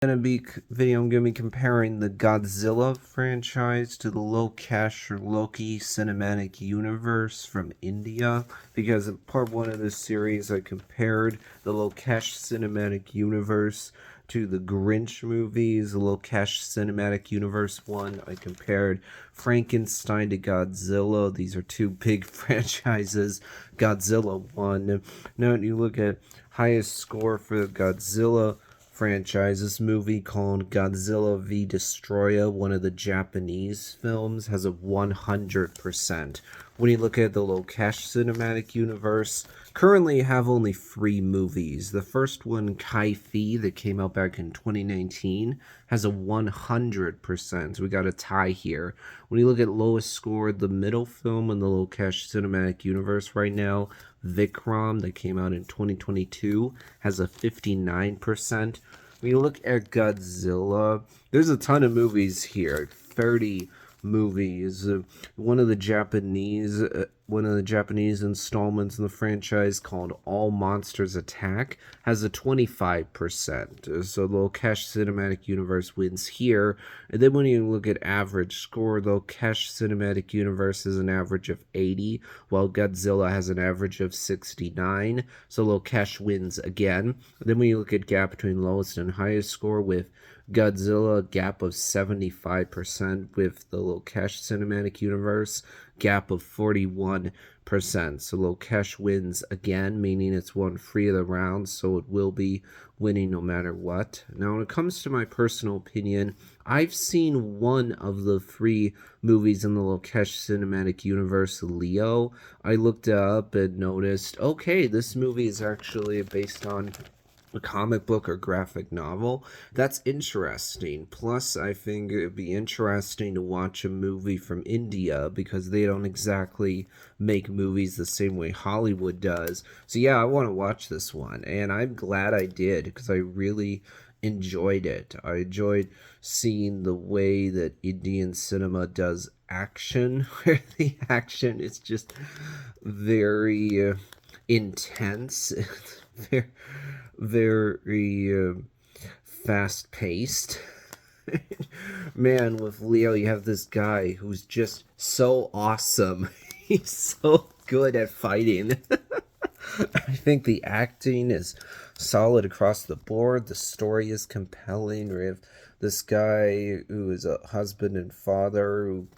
I'm gonna be comparing the Godzilla franchise to the Lokesh or Loki cinematic universe from India, because in part one of this series I compared the Lokesh cinematic universe to the Grinch movies. The Lokesh cinematic universe one, I compared Frankenstein to Godzilla. These are two big franchises. Godzilla one. Now when you look at highest score for Godzilla franchise. This movie called Godzilla v Destroyer, one of the Japanese films, has a 100%. When you look at the Lokesh cinematic universe, currently have only 3 movies. The first one, Kai-Fi, that came out back in 2019, has a 100%. So we got a tie here. When you look at lowest score, the middle film in the Lokesh cinematic universe right now, Vikram, that came out in 2022, has a 59%. When you look at Godzilla, there's a ton of movies here. 30 movies. One of the Japanese installments in the franchise called All Monsters Attack has a 25%. So the Lokesh Cinematic Universe wins here. And then when you look at average score, the Lokesh Cinematic Universe is an average of 80, while Godzilla has an average of 69. So Lokesh wins again. And then when you look at gap between lowest and highest score with Godzilla, gap of 75%, with the Lokesh Cinematic Universe, gap of 41%. So Lokesh wins again, meaning it's won 3 of the rounds, so it will be winning no matter what. Now, when it comes to my personal opinion, I've seen one of the 3 movies in the Lokesh Cinematic Universe, Leo. I looked up and noticed, okay, this movie is actually based on a comic book or graphic novel. That's interesting. Plus, I think it'd be interesting to watch a movie from India because they don't exactly make movies the same way Hollywood does. So, yeah, I want to watch this one, and I'm glad I did because I really enjoyed it. I enjoyed seeing the way that Indian cinema does action, where the action is just very intense. very, very fast paced. Man, with Leo, you have this guy who's just so awesome. He's so good at fighting. I think the acting is solid across the board. The story is compelling. We have this guy who is a husband and father who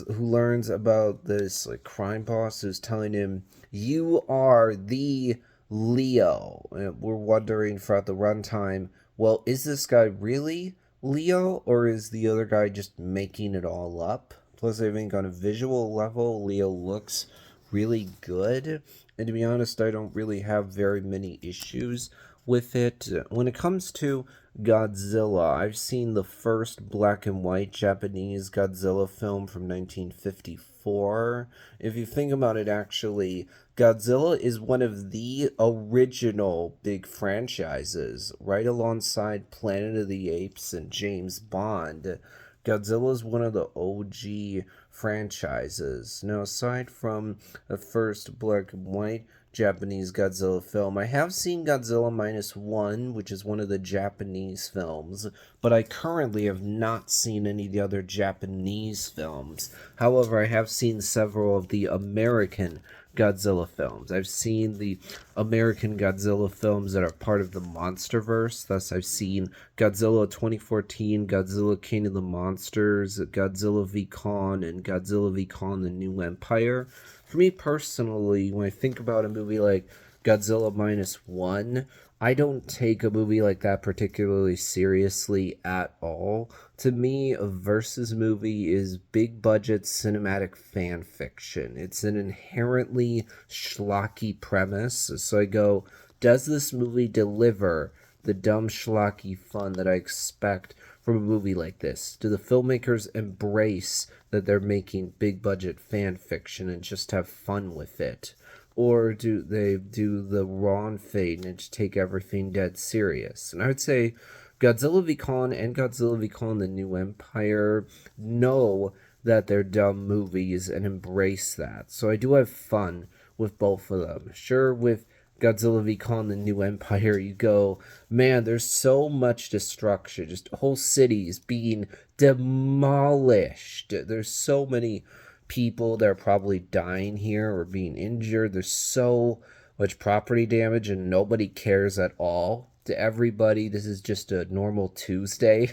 learns about this like crime boss who's telling him, "You are the Leo." And we're wondering throughout the runtime, well, is this guy really Leo, or is the other guy just making it all up? Plus, I think on a visual level, Leo looks really good. And to be honest, I don't really have very many issues with it. When it comes to Godzilla, I've seen the first black and white Japanese Godzilla film from 1954. If you think about it, actually, Godzilla is one of the original big franchises, right alongside Planet of the Apes and James Bond. Godzilla is one of the OG franchises. Now, aside from the first black and white Japanese Godzilla film, I have seen Godzilla Minus One, which is one of the Japanese films, but I currently have not seen any of the other Japanese films. However, I have seen several of the American Godzilla films. I've seen the American Godzilla films that are part of the MonsterVerse. Thus, I've seen Godzilla 2014, Godzilla King of the Monsters, Godzilla v. Kong, and Godzilla v. Kong the New Empire. For me personally, when I think about a movie like Godzilla Minus One, I don't take a movie like that particularly seriously at all. To me, a versus movie is big budget cinematic fan fiction. It's an inherently schlocky premise. So I go, does this movie deliver the dumb schlocky fun that I expect from a movie like this? Do the filmmakers embrace that they're making big budget fan fiction and just have fun with it? Or do they do the wrong thing and just take everything dead serious? And I would say Godzilla v. Kong and Godzilla v. Kong the New Empire know that they're dumb movies and embrace that. So I do have fun with both of them. Sure, with Godzilla v Kong: The New Empire, you go, man, there's so much destruction, just whole cities being demolished. There's so many people that are probably dying here or being injured. There's so much property damage, and nobody cares at all. To everybody, this is just a normal Tuesday.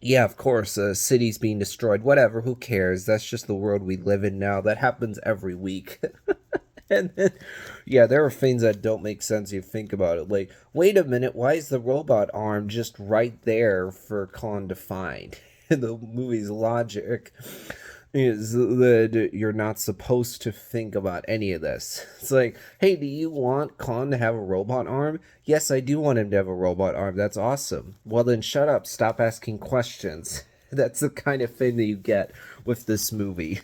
Yeah, of course, cities being destroyed, whatever, who cares? That's just the world we live in now. That happens every week. And then, yeah, there are things that don't make sense if you think about it. Like, wait a minute, why is the robot arm just right there for Khan to find? The movie's logic is that you're not supposed to think about any of this. It's like, hey, do you want Khan to have a robot arm? Yes, I do want him to have a robot arm. That's awesome. Well, then shut up. Stop asking questions. That's the kind of thing that you get with this movie.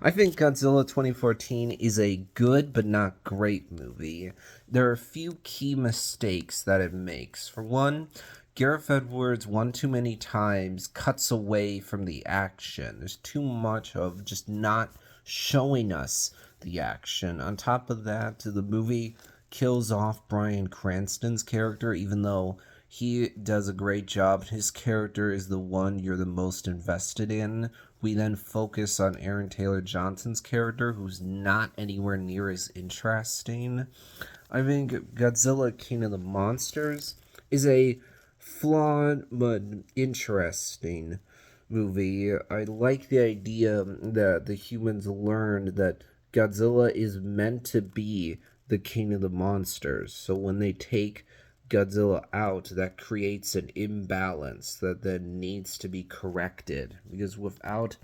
I think Godzilla 2014 is a good but not great movie. There are a few key mistakes that it makes. For one, Gareth Edwards one too many times cuts away from the action. There's too much of just not showing us the action. On top of that, the movie kills off Bryan Cranston's character, even though he does a great job. His character is the one you're the most invested in. We then focus on Aaron Taylor Johnson's character, who's not anywhere near as interesting. I think Godzilla King of the Monsters is a flawed but interesting movie. I like the idea that the humans learned that Godzilla is meant to be the king of the monsters. So when they take Godzilla out, that creates an imbalance that then needs to be corrected. Because without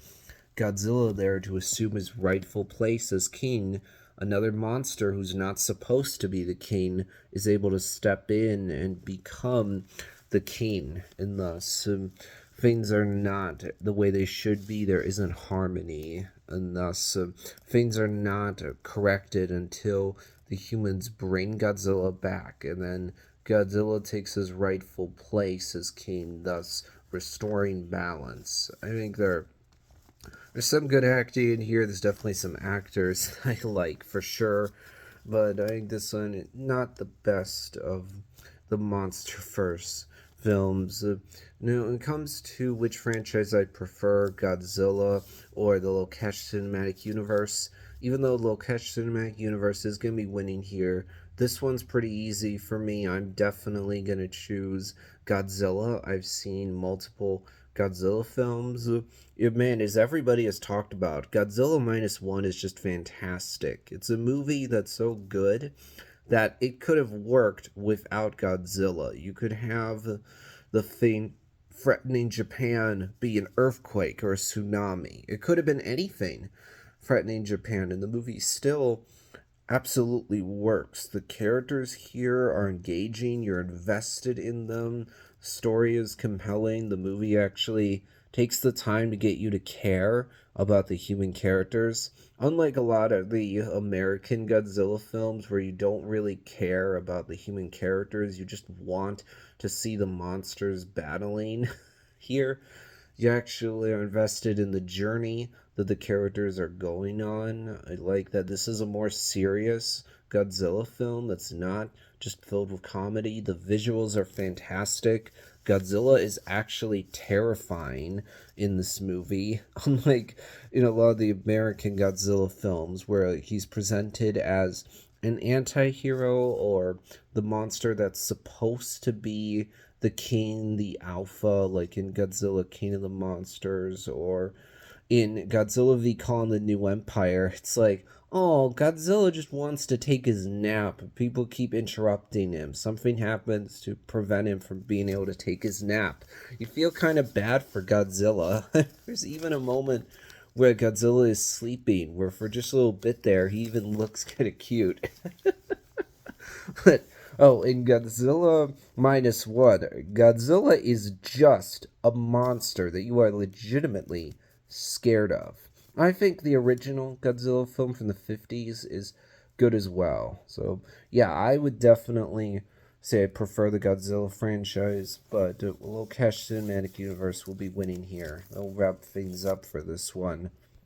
Godzilla there to assume his rightful place as king, another monster who's not supposed to be the king is able to step in and become the king. And thus, things are not the way they should be. There isn't harmony. And thus, things are not corrected until the humans bring Godzilla back. And then Godzilla takes his rightful place as king, thus restoring balance. I think there's some good acting in here. There's definitely some actors I like for sure, but I think this one not the best of the Monster First films. Now, when it comes to which franchise I prefer, Godzilla or the Lokesh Cinematic Universe, even though Lokesh Cinematic Universe is going to be winning here, this one's pretty easy for me. I'm definitely going to choose Godzilla. I've seen multiple Godzilla films. Man, as everybody has talked about, Godzilla Minus One is just fantastic. It's a movie that's so good that it could have worked without Godzilla. You could have the thing threatening Japan be an earthquake or a tsunami. It could have been anything threatening Japan, and the movie still absolutely works. The characters here are engaging, you're invested in them, the story is compelling, the movie actually takes the time to get you to care about the human characters. Unlike a lot of the American Godzilla films where you don't really care about the human characters, you just want to see the monsters battling. Here, you actually are invested in the journey that the characters are going on. I like that this is a more serious Godzilla film that's not just filled with comedy. The visuals are fantastic. Godzilla is actually terrifying in this movie, unlike in a lot of the American Godzilla films where he's presented as an anti-hero or the monster that's supposed to be the king, the alpha, like in Godzilla King of the Monsters, or in Godzilla v Kong: The New Empire. It's like, oh, Godzilla just wants to take his nap. People keep interrupting him. Something happens to prevent him from being able to take his nap. You feel kind of bad for Godzilla. There's even a moment where Godzilla is sleeping, where for just a little bit there, he even looks kind of cute. But, oh, in Godzilla Minus One, Godzilla is just a monster that you are legitimately scared of. I think the original Godzilla film from the 50s is good as well. So, yeah, I would definitely say I prefer the Godzilla franchise, but Lokesh Cinematic Universe will be winning here. They'll wrap things up for this one.